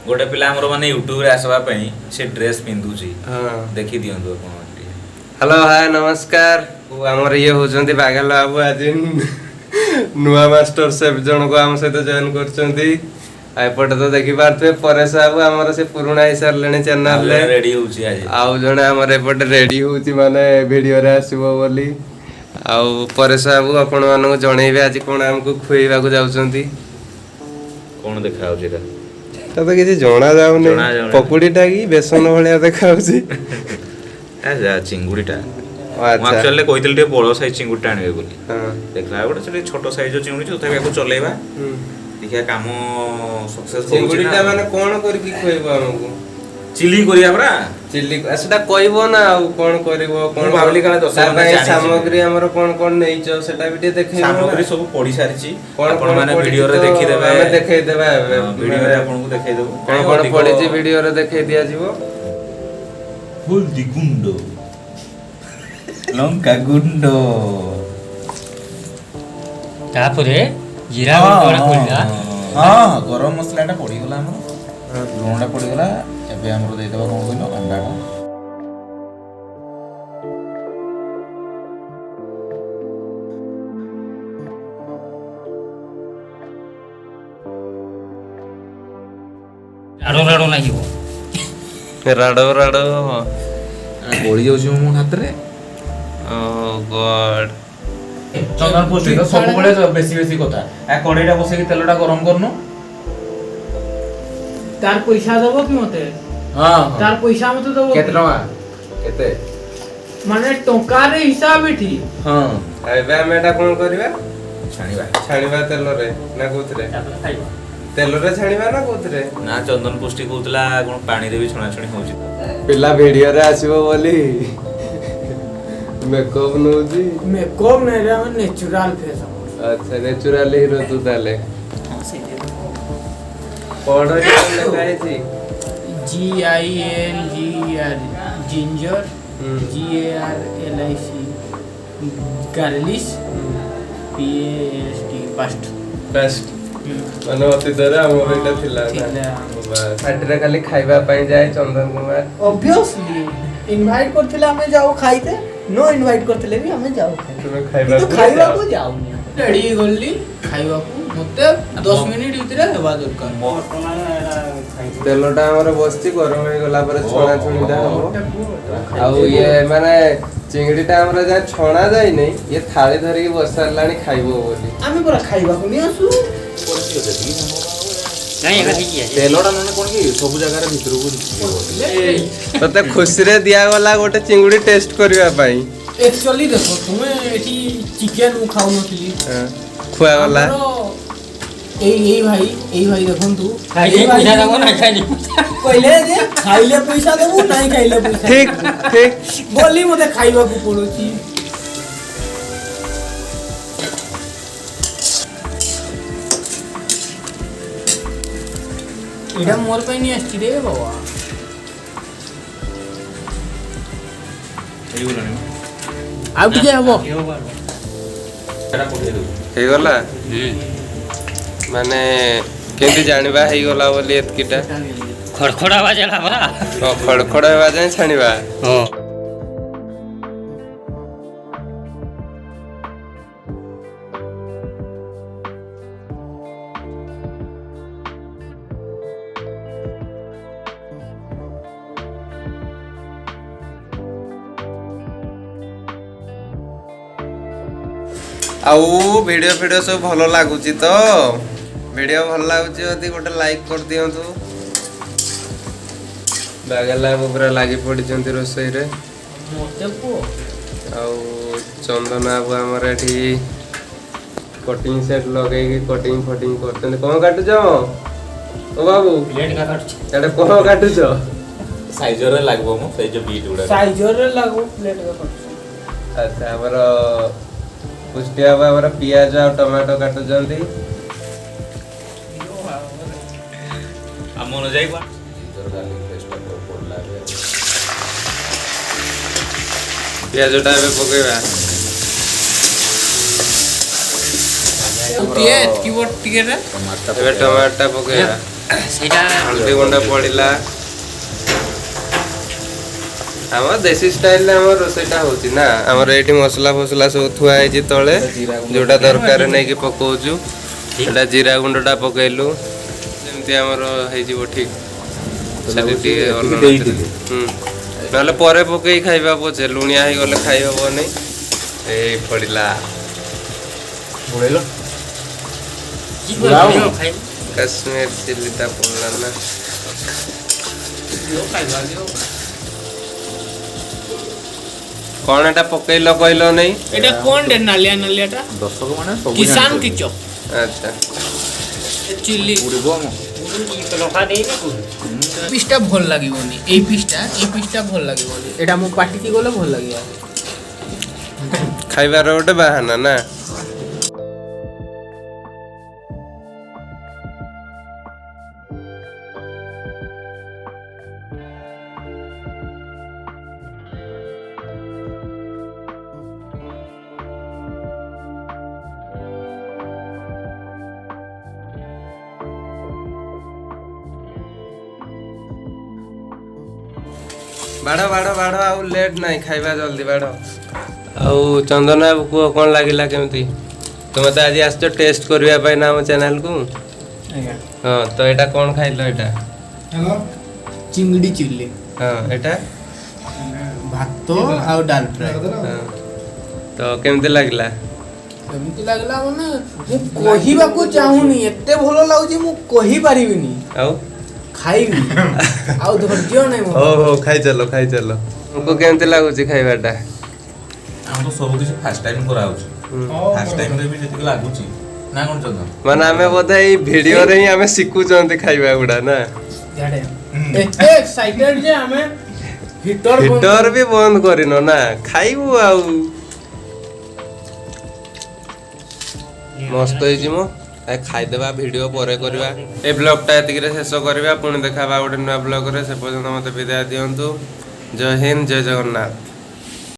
गोटे पिला हमर माने यूट्यूब रे आसबा पई से ड्रेस पिंदुची देखि दियंतु अपन हेलो हाय नमस्कार हमर ये होचंती बागल बाबू आज नुआ मास्टर शेफ जन को हम सहित जॉइन करचंती एपटे तो देखि पारते परेश बाबू हमर से पुराना हिसाब लेने चैनल ले रेडी होची आज आउ जने हमर एपटे रेडी होची माने वीडियो रे आसीबो बोली आउ परेश बाबू आपण मानको जणैबे आज कोन हमको खुएबा को जाउचंती कोन देखाउ जेरा तो किसी जणा जाउनी पकुड़ीटा की बेसन भलिया देखाउची आ चिंगुड़ीटा अच्छा एक्चुअली कहितल टे बड़ साइज चिंगुड़ीटा आनबे बोली हां देखला गोटे से छोटो साइज चिंगुड़ी तथा को चलेबा देखिया काम सक्सेस चिंगुड़ीटा माने कोन करकी खुएबो हमको चिली करिया बरा चिली सेटा कहबो ना आ कोन करबो कोन भाबली काला दस सामग्री हमर कोन नैचो सेटा भी देखै सामग्री सब पड़ी सारिची आपण माने वीडियो रे देखि देबे हमें देखै देबा वीडियो रे आपण को देखै देबो कोन पड़ी छी वीडियो रे देखै दिया जीवो हल्दी गुंडो लंका गुंडो तापरे जीरा गुंडा पड़ला हां गरम मसालाटा पड़ी गला हमर लूणटा पड़ी गला एबे हमरो दे देबा कोन कहलो अंडाटा राडो राडो लागिवो राडो राडो पड़ी जाउछ मो हाथ रे ओ गॉड चंदन पोस्टी तो सब बळे बेसी बेसी कथा आ कढईटा बसे कि तेलटा गरम करनो तार पैसा दबो कि मते हां तार पैसा मते दबो केते टका केते माने टका रे हिसाब एठी हां एबे हम एटा कोन करबा छाणीबा तेल रे ना कोथरे तापर खाइबो तेल रे छाणीबा ना कोथरे ना चंदन पोस्टी कहतला कोन पानी रे भी छणा छणी होउची पिला वीडियो रे आसीबो बोली मेकअप नउजी मेकअप नै रे नेचुरल फेस अच्छा नेचुरल हीरो तू ताले हां से दे कोड रे लगाई छी GINGER ginger GARLIC गार्लिश PAST past best माने अति दरे हम बेटा थिला ना बस साटरे खाली खाइबा पई जाय चंदन कुमार ऑब्वियसली इनवाइट करथिले हमें जाओ खाइते नो इनवाइट करथिले भी हमें जाओ तुम्हें खाइते तो खाइबा को जाओ रेडी गल्ली खाइबा को मते 10 मिनिट भीतर हेबा दरकार तेलटा हमर बसची गरम हे गला पर छणा छणीटा हो आउ ये माने चिंगड़ीटा हमर जा छणा जाय नै ये थाली धरि बसरलाणी खाइबो बोली आमे पूरा खाइबा को नि आसु नहीं एका ठीक तेलटा माने कोन कि सब जगह रे भितर को तते खुशी रे दिया गला गोटे चिंगुड़ी टेस्ट करबा पई एक्चुअली देखो तुमे एठी चिकन मु खाउ नथली खुआ गला এই ভাই দেখুন তু खाइले पैसा देबो ना खाइले কইলে যে খাইলে পয়সা দেবো নাই খাইলে পয়সা ठीक ठीक বলি মতে খাইବାକୁ পড়ুছি এটা মোর পাই নি আসছি রে বাবা ଆଉ ଟିକେ ହବ एटा कोठे दो हे गला माने केंती जानिबा हे गला बोली एतकीटा खड़खड़ा बाजला बरा खड़खड़ हेबा जाय छानिबा हां आउ वीडियो सब भलो लागुची तो वीडियो भल लागुची यदि गोटे लाइक कर दियंतु बागला पूरा लागी पड़ी रोसई रे ମତେ କୁହ आउ चंदन बाबू हमर एठी कटिंग सेट लगे कटिंग फटिंग करते कौन काटुच ओ बाबू प्लेट का काट एटा कौन काटुच साइज रे लागबो मो साइज बीट उडा ସାଇଜର ରେ ଲାଗୁ ପ୍ଲେଟ ରେ କରୁଛି अच्छा हमर पुष्टि बाबू हमर पियाज और टमाटो काटुचंती हमन जाई बा गार्लिक पेस्ट पड़ला पियाजटा एबे पकेबा टीए कीबोर्ड टीए रे एबे टमाटर पकेबा ସେଇଟା हल्दी गुंडा पड़िला आम देसी स्टाइल आम रोसईटा होची ना आमर एठी मसला फसला सब थुआ है तले जोटा दरकार नहीं कि पकाउछु एटा जीरा गुंडा पकेलु जेमती आमर हे जीवो ठीक सेठी नहले परे पकई खाइबा पछे लुणिया हे गले खाइ हबो नै ए पड़िला ବୁଳେଇଲ କି କରିବ ଖାଇ कश्मीर चिल्ली ता पड़ला ना कौन एटा पकईलो कहलो नै এটা কোন ডে নালিয়া নালিয়াটা ଦର୍ଶକ ମାନେ ସବୁ কিষান ଜାଣିଛନ୍ତି। কিচপ अच्छा চিলি ଉଡ଼ିବ ଆମ ଲଙ୍କା ଦେଇନି পিসটা ভাল লাগিবনি এই পিসটা ভাল লাগিবনি এটা মো পাটিকি গলে ভাল লাগিব खाइबार गोटे बाहाना ना बाढ़ बाढ़ बाढ़ आउ लेट नहीं खाइबा जल्दी बाढ़ आउ चंदना को कौन लागिला केमती तुम तो आज आस टेस्ट करबा पाई ना हम चैनल को हां तो एटा कौन खाइलो एटा চিংড়ি চিলি हां एटा ভাত ଆଉ ডাল ফ্রাই हां तो केमती लागला ଏମିତି ଲାଗିଲା ମାନେ ମୁଁ କହିବାକୁ ଚାହୁଁନି ଏତେ ଭଲ ଲାଗୁଛି ମୁଁ କହି ପାରିବିନି आउ ଖାଇବି ଆଉ ଧୈର୍ଯ୍ୟ ନାହିଁ ମୋ हो खाई चलो तुमको केमती लागुची खाइबाटा ଆମର ତ ସବୁ କିଛି ଫାଷ୍ଟ ଟାଇମ୍ କରାହଉଛି ଫାଷ୍ଟ ଟାଇମ୍ ରେ ବି ଯେତିକି ଲାଗୁଛି ନା କ'ଣ ଚନ୍ଦନ ମାନେ ଆମେ ବୋଧେ ଏଇ ଭିଡିଓ ରେ ହିଁ ଆମେ ଶିଖୁଛନ୍ତି ଖାଇବା ଗୁଡା ନା ଝାଡେ ଏତେ ଏକ୍ସାଇଟେଡ ଯେ ଆମେ ହିଟର ବି ବନ୍ଦ କରିନ ନା ଖାଇବୁ ଆଉ ମସ୍ତ ହେଇଛି ମୋ ଖାଇଦେବା ଭିଡିଓ ପରେ କରିବା ଏ ବ୍ଲଗଟା ଏତିକିରେ ଶେଷ କରିବା ପୁଣି ଦେଖାବା ଗୋଟେ ନୂଆ ବ୍ଲଗରେ ସେ ପର୍ଯ୍ୟନ୍ତ ମତେ ବିଦାୟ ଦିଅନ୍ତୁ ଜୟ ହିନ୍ଦ ଜୟ ଜଗନ୍ନାଥ।